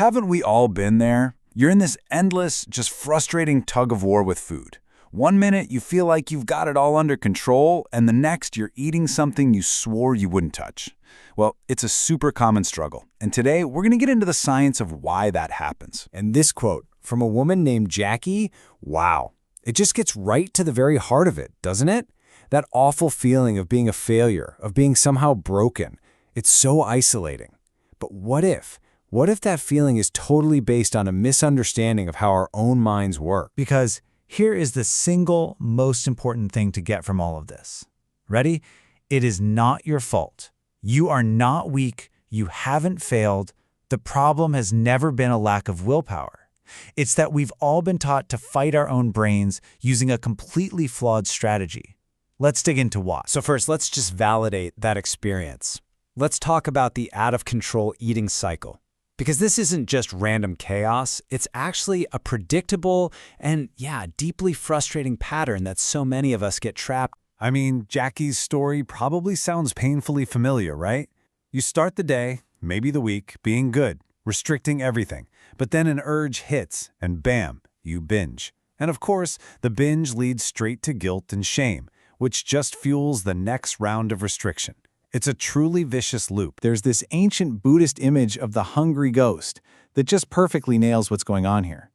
Haven't we all been there? You're in this endless, just frustrating tug of war with food. One minute you feel like you've got it all under control, and the next you're eating something you swore you wouldn't touch. Well, it's a super common struggle, and today we're going to get into the science of why that happens. And this quote from a woman named Jackie, wow, it just gets right to the very heart of it, doesn't it? That awful feeling of being a failure, of being somehow broken. It's so isolating. But what if? What if that feeling is totally based on a misunderstanding of how our own minds work? Because here is the single most important thing to get from all of this. Ready? It is not your fault. You are not weak. You haven't failed. The problem has never been a lack of willpower. It's that we've all been taught to fight our own brains using a completely flawed strategy. Let's dig into why. So first, let's just validate that experience. Let's talk about the out-of-control eating cycle. Because this isn't just random chaos, it's actually a predictable and, deeply frustrating pattern that so many of us get trapped. I mean, Jackie's story probably sounds painfully familiar, right? You start the day, maybe the week, being good, restricting everything, but then an urge hits, and bam, you binge. And of course, the binge leads straight to guilt and shame, which just fuels the next round of restriction. It's a truly vicious loop. There's this ancient Buddhist image of the hungry ghost that just perfectly nails what's going on here.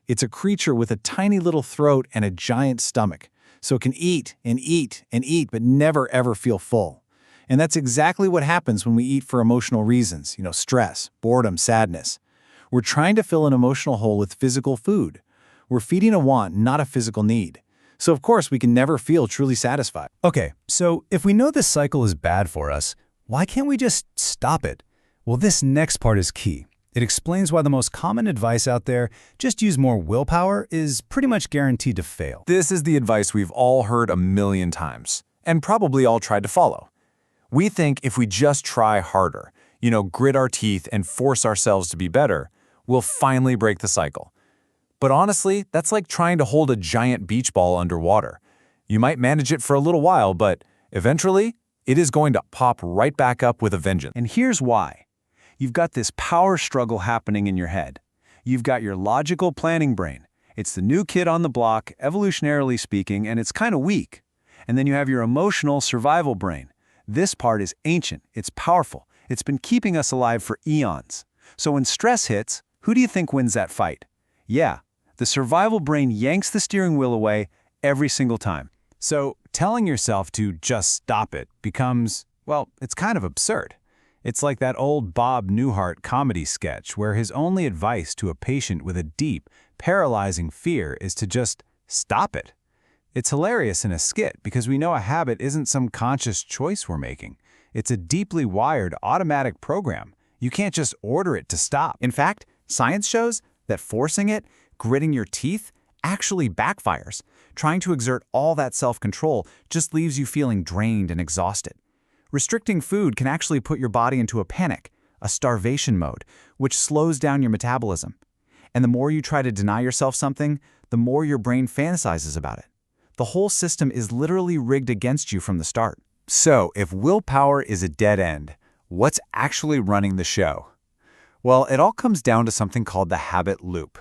It's a creature with a tiny little throat and a giant stomach, so it can eat and eat and eat but never ever feel full. And that's exactly what happens when we eat for emotional reasons, stress, boredom, sadness. We're trying to fill an emotional hole with physical food. We're feeding a want, not a physical need. So of course, we can never feel truly satisfied. Okay, so if we know this cycle is bad for us, why can't we just stop it? Well, this next part is key. It explains why the most common advice out there, just use more willpower, is pretty much guaranteed to fail. This is the advice we've all heard a million times, and probably all tried to follow. We think if we just try harder, grit our teeth and force ourselves to be better, we'll finally break the cycle. But honestly, that's like trying to hold a giant beach ball underwater. You might manage it for a little while, but eventually, it is going to pop right back up with a vengeance. And here's why. You've got this power struggle happening in your head. You've got your logical planning brain. It's the new kid on the block, evolutionarily speaking, and it's kind of weak. And then you have your emotional survival brain. This part is ancient. It's powerful. It's been keeping us alive for eons. So when stress hits, who do you think wins that fight? Yeah. The survival brain yanks the steering wheel away every single time. So telling yourself to just stop it becomes, well, it's kind of absurd. It's like that old Bob Newhart comedy sketch where his only advice to a patient with a deep, paralyzing fear is to just stop it. It's hilarious in a skit because we know a habit isn't some conscious choice we're making. It's a deeply wired automatic program. You can't just order it to stop. In fact, science shows that forcing it, gritting your teeth, actually backfires. Trying to exert all that self-control just leaves you feeling drained and exhausted. Restricting food can actually put your body into a panic, a starvation mode, which slows down your metabolism. And the more you try to deny yourself something, the more your brain fantasizes about it. The whole system is literally rigged against you from the start. So, if willpower is a dead end, what's actually running the show? Well, it all comes down to something called the habit loop.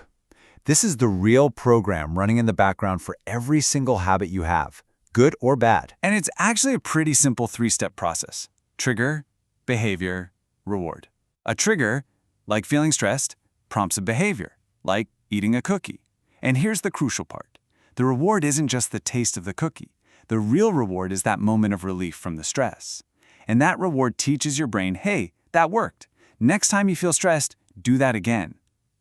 This is the real program running in the background for every single habit you have, good or bad. And it's actually a pretty simple three-step process. Trigger, behavior, reward. A trigger, like feeling stressed, prompts a behavior, like eating a cookie. And here's the crucial part. The reward isn't just the taste of the cookie. The real reward is that moment of relief from the stress. And that reward teaches your brain, hey, that worked. Next time you feel stressed, do that again.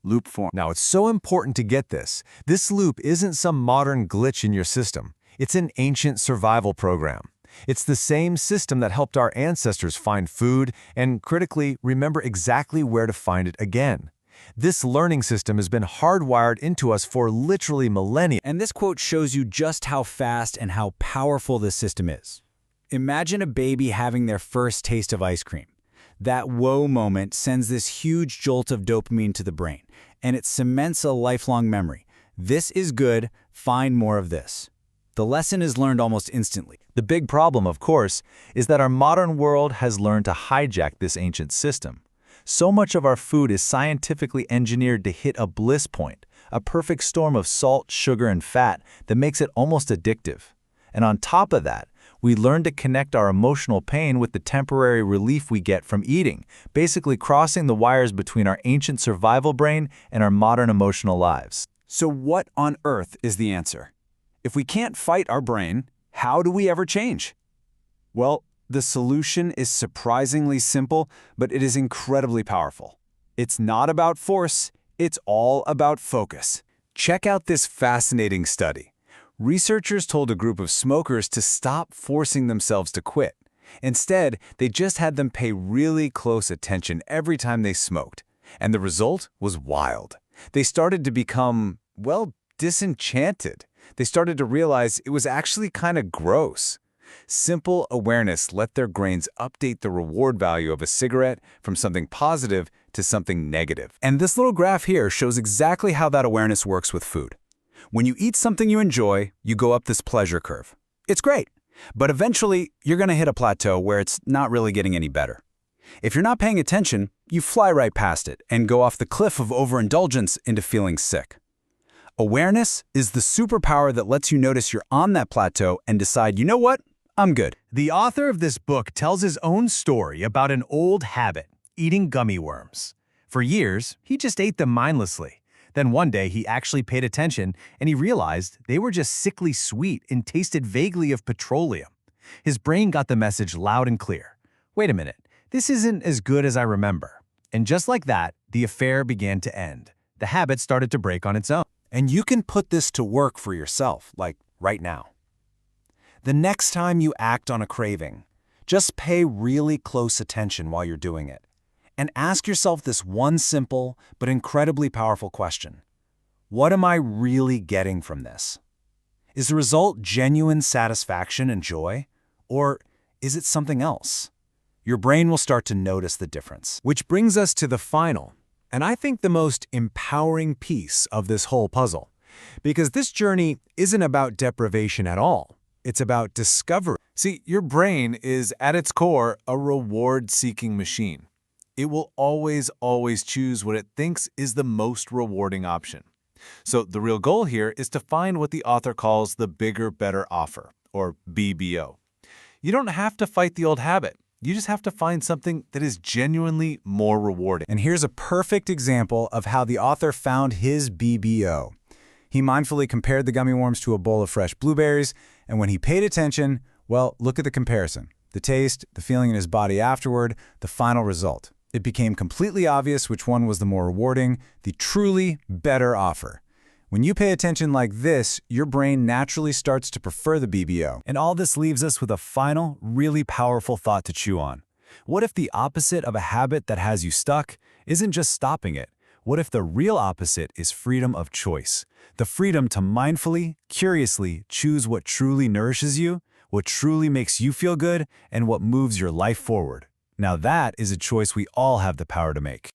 Loop form. Now, it's so important to get this. This loop isn't some modern glitch in your system. It's an ancient survival program. It's the same system that helped our ancestors find food and, critically, remember exactly where to find it again. This learning system has been hardwired into us for literally millennia. And this quote shows you just how fast and how powerful this system is. Imagine a baby having their first taste of ice cream. That whoa moment sends this huge jolt of dopamine to the brain, and it cements a lifelong memory. This is good, find more of this. The lesson is learned almost instantly. The big problem, of course, is that our modern world has learned to hijack this ancient system. So much of our food is scientifically engineered to hit a bliss point, a perfect storm of salt, sugar, and fat that makes it almost addictive. And on top of that, we learn to connect our emotional pain with the temporary relief we get from eating, basically crossing the wires between our ancient survival brain and our modern emotional lives. So what on earth is the answer? If we can't fight our brain, how do we ever change? Well, the solution is surprisingly simple, but it is incredibly powerful. It's not about force, it's all about focus. Check out this fascinating study. Researchers told a group of smokers to stop forcing themselves to quit. Instead, they just had them pay really close attention every time they smoked. And the result was wild. They started to become, well, disenchanted. They started to realize it was actually kind of gross. Simple awareness let their brains update the reward value of a cigarette from something positive to something negative. And this little graph here shows exactly how that awareness works with food. When you eat something you enjoy, you go up this pleasure curve. It's great, but eventually you're going to hit a plateau where it's not really getting any better. If you're not paying attention, you fly right past it and go off the cliff of overindulgence into feeling sick. Awareness is the superpower that lets you notice you're on that plateau and decide, you know what? I'm good. The author of this book tells his own story about an old habit, eating gummy worms. For years, he just ate them mindlessly. Then one day, he actually paid attention, and he realized they were just sickly sweet and tasted vaguely of petroleum. His brain got the message loud and clear. Wait a minute, this isn't as good as I remember. And just like that, the affair began to end. The habit started to break on its own. And you can put this to work for yourself, like right now. The next time you act on a craving, just pay really close attention while you're doing it. And ask yourself this one simple but incredibly powerful question. What am I really getting from this? Is the result genuine satisfaction and joy? Or is it something else? Your brain will start to notice the difference. Which brings us to the final, and I think the most empowering piece of this whole puzzle. Because this journey isn't about deprivation at all. It's about discovery. See, your brain is, at its core, a reward-seeking machine. It will always choose what it thinks is the most rewarding option. So the real goal here is to find what the author calls the bigger, better offer, or BBO. You don't have to fight the old habit. You just have to find something that is genuinely more rewarding. And here's a perfect example of how the author found his BBO. He mindfully compared the gummy worms to a bowl of fresh blueberries, and when he paid attention, well, look at the comparison. The taste, the feeling in his body afterward, the final result. It became completely obvious which one was the more rewarding, the truly better offer. When you pay attention like this, your brain naturally starts to prefer the BBO. And all this leaves us with a final, really powerful thought to chew on. What if the opposite of a habit that has you stuck isn't just stopping it? What if the real opposite is freedom of choice? The freedom to mindfully, curiously choose what truly nourishes you, what truly makes you feel good, and what moves your life forward. Now that is a choice we all have the power to make.